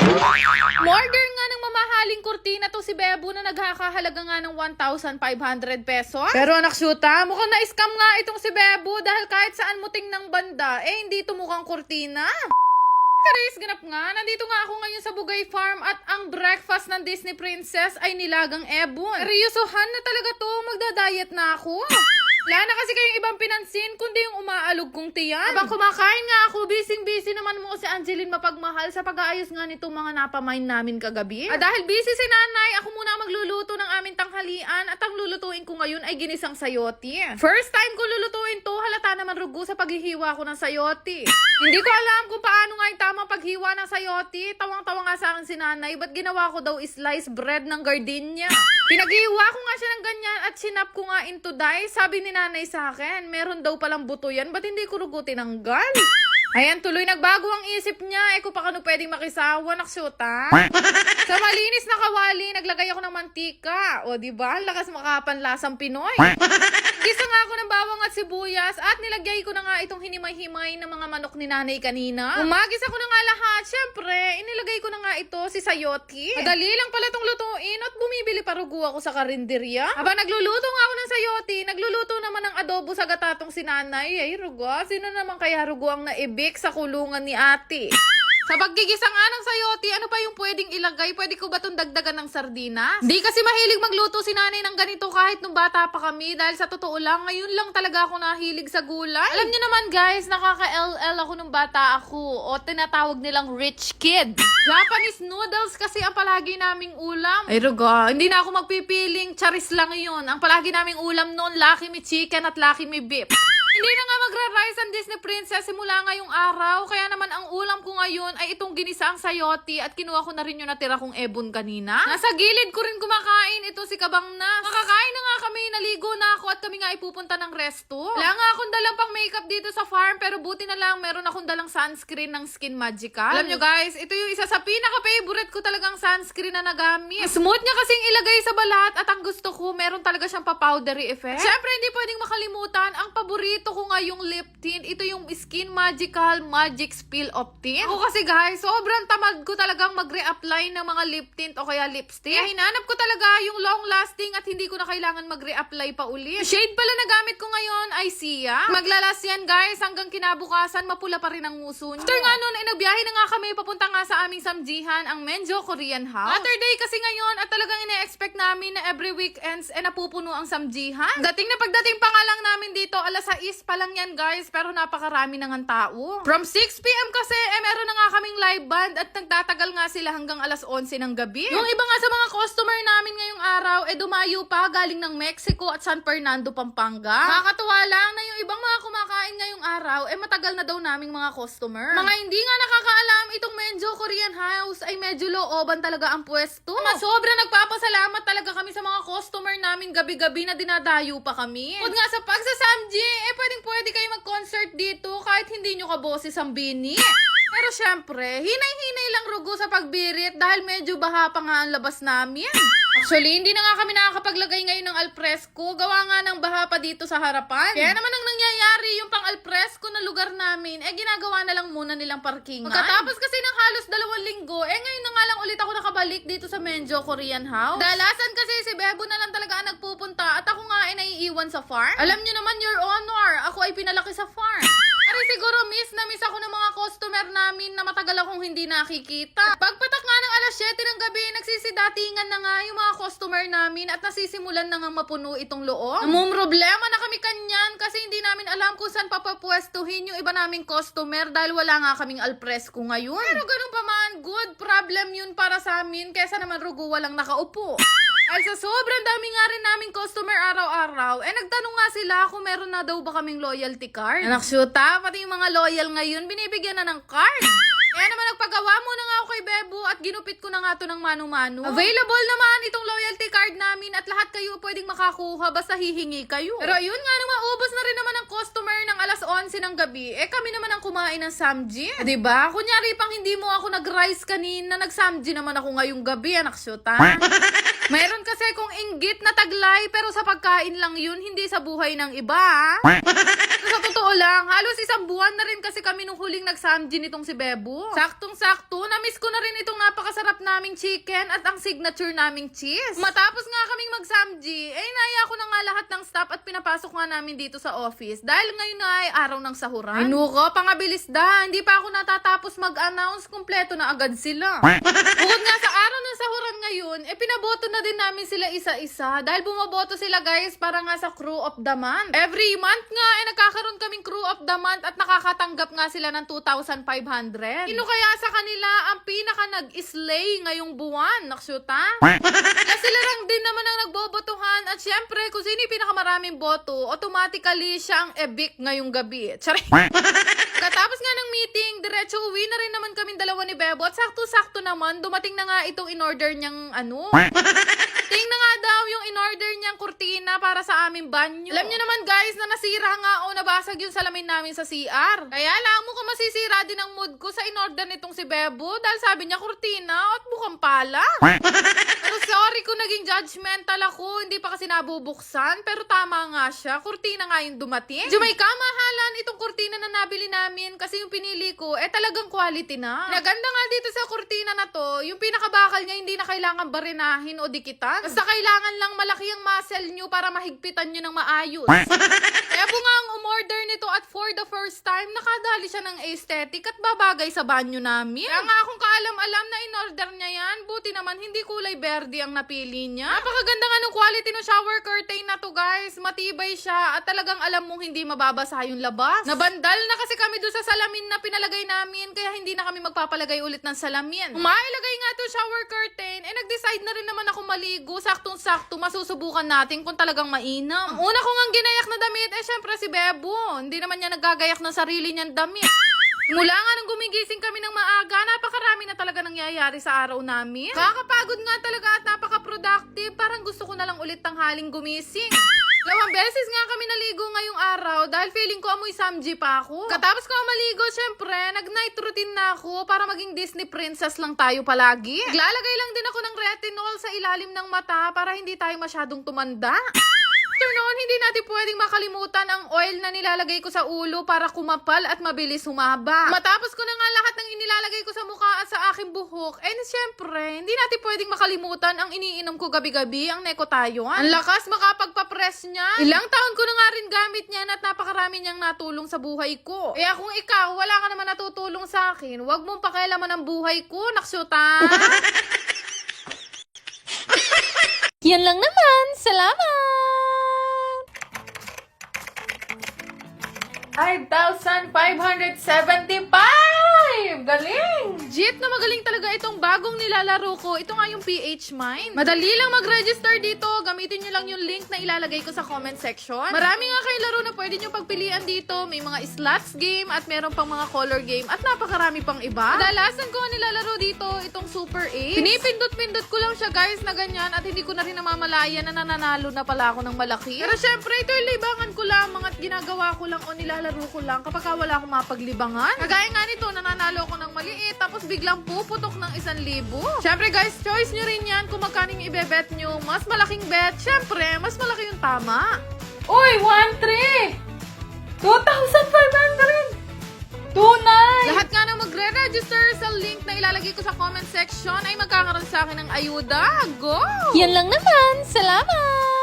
Order nga ng mamahaling kurtina to si Bebo na naghakahalaga nga ng 1,500 pesos. Pero anak syuta, mukhang na-scam nga itong si Bebo dahil kahit saan muting ng banda, hindi ito mukhang kurtina. Karis, ganap nga, nandito nga ako ngayon sa Bugay Farm at ang breakfast ng Disney Princess ay nilagang ebon. Seryosohan na talaga to, magda-diet na ako. Wala na kasi kayong ibang pinansin, kundi yung umaalog kong tiyan. Habang kumakain nga ako, busy-busy naman mo si Angeline mapagmahal sa pag-aayos nga nitong mga napamain namin kagabi. Dahil busy si nanay, ako muna magluluto ng aming tanghalian at ang lulutuin ko ngayon ay ginisang sayote. First time ko lulutuin to, halata naman rugo sa paghihiwa ko ng sayote. Hindi ko alam kung paano nga yung tamang paghiwa ng sayote. Tawang-tawa nga sa akin si nanay, ba't ginawa ko daw slice bread ng gardenia? Pinaghiwa ko nga siya ng ganyan at sinap ko nga into dice. Sabi ni nanay sa akin, meron daw palang buto yan, ba't hindi ko rugo tinanggal? Ayan, tuloy nagbago ang isip niya. Kung paano pwedeng makisawa, naksyuta. Sa malinis na kawali, naglagay ako ng mantika. O, diba? Lakas makapanlasang Pinoy. Gisa nga ako ng bawang at sibuyas at nilagay ko na nga itong hinimay-himay ng mga manok ni nanay kanina. Umagis ako na nga lahat. Siyempre, inilagay ko na nga ito si sayote. Madali lang pala itong lutuin at bumibili pa rugo ako sa karinderya. Habang nagluluto nga ako ng sayote, nagluluto naman ng adobo sa gatatong si nanay. Ay, rugo, sino naman kaya rugo ang naibig sa kulungan ni ate? Sa paggigisa nga ng sayote, ano pa yung pwedeng ilagay? Pwede ko ba itong dagdagan ng sardinas? Di kasi mahilig magluto si nanay ng ganito kahit nung bata pa kami. Dahil sa totoo lang, ngayon lang talaga ako nahilig sa gulay. Alam niyo naman guys, nakaka-LL ako nung bata ako. O tinatawag nilang rich kid. Japanese noodles kasi ang palagi naming ulam. Ay ruga, hindi na ako magpipiling charis lang yun. Ang palagi naming ulam noon, Lucky Me Chicken at Lucky Me Beef. Hindi na nga magra-rice ang Disney Princess simula ngayong araw. Kaya naman ang ulam ko ngayon ay itong ginisaang sayote at kinuha ko na rin yung natira kong ebon kanina. Nasa gilid ko rin kumakain ito si Kabang na. Makakain na nga kami, naligo na ako at kami nga ipupunta ng resto. Wala nga akong dalang pang makeup dito sa farm pero buti na lang meron akong dalang sunscreen ng Skin Magical. Alam nyo guys, ito yung isa sa pinaka-favorite ko talagang sunscreen na nagamit. Smooth niya kasing ilagay sa balat at ang gusto ko, meron talaga siyang pa-powdery effect. Siyempre hindi pwedeng makalimutan ang paborito ko nga yung lip tint. Ito yung Skin Magical Magic Spill of Tint. Ako kasi guys, sobrang tamad ko talagang mag-reapply ng mga lip tint o kaya lipstick. Kaya hinanap ko talaga yung long lasting at hindi ko na kailangan mag-reapply pa ulit. Shade pala na gamit ko ngayon ay Sia. Maglalas yan guys hanggang kinabukasan mapula pa rin ang nguso nyo. After nga nun ay nagbiyahe na nga kami papunta nga sa aming samjihan, ang Menjo Korean House. Saturday kasi ngayon at talagang ine-expect namin na every weekends napupuno ang samjihan. Pagdating pa nga lang namin dito, alas 6 pa lang yan guys, pero napakarami na nga tao. From 6 PM kasi, meron na nga kaming live band at nagtatagal nga sila hanggang alas 11 ng gabi. Yung iba nga sa mga customer namin ngayong araw, dumayo pa galing ng Mexico at San Fernando, Pampanga. Nakakatuwa lang na yung ibang mga kumakain ngayong araw, matagal na daw naming mga customer. Mga hindi nga nakakaalam, itong Menjo Korean House ay medyo looban talaga ang pwesto. Sobra nagpapasalamat talaga kami sa mga customer namin gabi-gabi na dinadayo pa kami. Bukod nga sa pagsasamji, pwedeng kayo mag-concert dito kahit hindi nyo kaboses ang bini. Pero syempre, hinay-hinay lang rugo sa pagbirit dahil medyo baha pa nga ang labas namin. Actually, hindi na nga kami nakakapaglagay ngayon ng alfresco. Gawa nga ng baha pa dito sa harapan. Kaya naman ang nangyayari yung pang alfresco na lugar namin, ginagawa na lang muna nilang parkingan. Pagkatapos kasi ng halos 2 linggo, ngayon na nga lang ulit ako nakabalik dito sa Menjo Korean House. Dalasan kasi si Bebo na lang talaga ang nagpupunta at ako nga naiiwan sa farm. Alam nyo naman, Your Honor, ako ay pinalaki sa farm. Pero siguro miss na miss ako ng mga customer namin na matagal akong hindi nakikita. Pagpatak nga ng alas 7 ng gabi, nagsisidatingan na nga yung mga customer namin at nasisimulan na nga mapuno itong loob. Problema na kami kanyan kasi hindi namin alam kung saan papapwestuhin yung iba naming customer dahil wala nga kaming alfresco ngayon. Pero ganun pa man, good problem yun para sa amin kesa naman rugo walang nakaupo. Ay sa sobrang dami nga rin naming customer araw-araw, nagtanong nga sila kung meron na daw ba kaming loyalty card. Anak syuta, pati yung mga loyal ngayon, binibigyan na ng card. Kaya naman nagpagawa muna nga ako kay Bebo at ginupit ko na nga to ng mano-mano. Available naman itong loyalty card namin at lahat kayo pwedeng makakuha basta hihingi kayo. Pero ayun nga, nung maubos na rin naman ang customer ng alas 11 ng gabi, kami naman ang kumain ng samji. Diba? Kunyari pang hindi mo ako nag-rice kanina, nag-samji naman ako ngayong gabi, anak syuta. Meron kasi kung inggit na taglay, pero sa pagkain lang yun, hindi sa buhay ng iba. Sa totoo lang, halos isang buwan na rin kasi kami nung huling nagsamji nitong si Bebo. Saktong-sakto, na-miss ko na rin itong napakasarap naming chicken at ang signature naming cheese. Matapos nga kaming magsamji, naya ko na nga lahat ng staff at pinapasok nga namin dito sa office. Dahil ngayon na ay araw ng sahuran. Ay nuko, pangabilis da. Hindi pa ako natatapos mag-announce, kumpleto na agad sila. Bukod nga sa araw ng sahuran ngayon, pinaboto na din namin sila isa-isa. Dahil bumaboto sila guys para nga sa crew of the month. Every month nga, nagkakaroon kaming crew of the month at nakakatanggap nga sila ng 2,500. Sino kaya sa kanila ang pinaka nag-slay ngayong buwan? Naksyuta? Na sila lang din naman ang nagbobotohan at syempre, kung sino yung pinakamaraming boto, automatically siya ang evict ngayong gabi. Tsari. Katapos nga ng meeting, diretso uwi na rin naman kaming dalawa ni Bebo at sakto-sakto naman, dumating na nga itong in-order niyang Tingnan nga daw yung in-order niyang kurtina para sa aming banyo. Alam niyo naman guys na nasira nga o nabasag yung salamin namin sa CR. Kaya alam mo kung masisira din ang mood ko sa in-order nitong si Bebo dahil sabi niya kurtina at bukang pala. Pero sorry kung naging judgmental ako, hindi pa kasi nabubuksan. Pero tama nga siya, kurtina nga yung dumating. Medyo may kamahalan itong kurtina na nabili namin kasi yung pinili ko, talagang quality na. Naganda nga dito sa kurtina na to, yung pinakabakal niya hindi na kailangan barinahin o dikitan. Basta kailangan lang malaki ang muscle nyo para mahigpitan nyo ng maayos. Kaya po nga ang umorder nito at for the first time, nakadali siya ng aesthetic at babagay sa banyo namin. Kaya nga akong kaalam-alam na in-order niya yan, buti naman hindi kulay berde ang napili niya. Napakaganda nga ng quality ng shower curtain na to guys. Matibay siya at talagang alam mong hindi mababasa yung labas. Nabandal na kasi kami doon sa salamin na pinalagay namin kaya hindi na kami magpapalagay ulit ng salamin. Mailagay nga to shower curtain, nag-decide na rin naman ako maligo. Saktong-sakto, masusubukan natin kung talagang mainam. Ang una ko ngang ginayak na damit, syempre si Bebo. Hindi naman niya nagagayak ng sarili niyang damit. Mula nga nung gumigising kami ng maaga, napakarami na talaga nangyayari sa araw namin. Kakapagod nga talaga at napaka-productive. Parang gusto ko na lang ulit tanghaling gumising. 2 beses nga kami naligo ngayong araw dahil feeling ko amoy samji pa ako. Katapos ko maligo, syempre, nag-night routine na ako para maging Disney princess lang tayo palagi. Naglalagay lang din ako ng retinol sa ilalim ng mata para hindi tayo masyadong tumanda. After noon, hindi natin pwedeng makalimutan ang oil na nilalagay ko sa ulo para kumapal at mabilis humaba. Matapos ko na nga lahat ng inilalagay ko sa mukha at sa aking buhok, siyempre, hindi natin pwedeng makalimutan ang iniinom ko gabi-gabi, ang Necotayon. Ang lakas makapagpa-press niya. Ilang taon ko na nga rin gamit niyan at napakarami niyang natulong sa buhay ko. Kaya kung ikaw, wala ka naman natutulong sa akin, huwag mong pakialaman ang buhay ko, naksyuta. Yan lang naman. Salamat! 5,575! Galing! Jeep na magaling talaga itong bagong nilalaro ko. Ito nga yung PH Mine. Madali lang mag-register dito. Gamitin nyo lang yung link na ilalagay ko sa comment section. Marami nga kayong laro na pwede nyo pagpilian dito. May mga slots game at meron pang mga color game at napakarami pang iba. Kadalasan ko nga nilalaro dito itong Super 8. Pinipindot-pindot ko lang siya guys na ganyan at hindi ko na rin namamalayan na nananalo na pala ako ng malaki. Pero syempre ito yung libangan ko lamang at ginagawa ko lang o nilalaro ko lang kapag wala akong mapaglibangan. Kagaya nga nito, nananalo ko ng maliit tapos biglang puputok ng 1,000. Syempre guys, choice nyo rin yan kung magkano yung ibebet nyo. Mas malaking bet, syempre, mas malaki yung tama. Uy, 1,300! 2,500! 2,900! Lahat nga nang magre-register sa link na ilalagay ko sa comment section ay magkakaroon sa akin ng ayuda. Go! Yan lang naman. Salamat!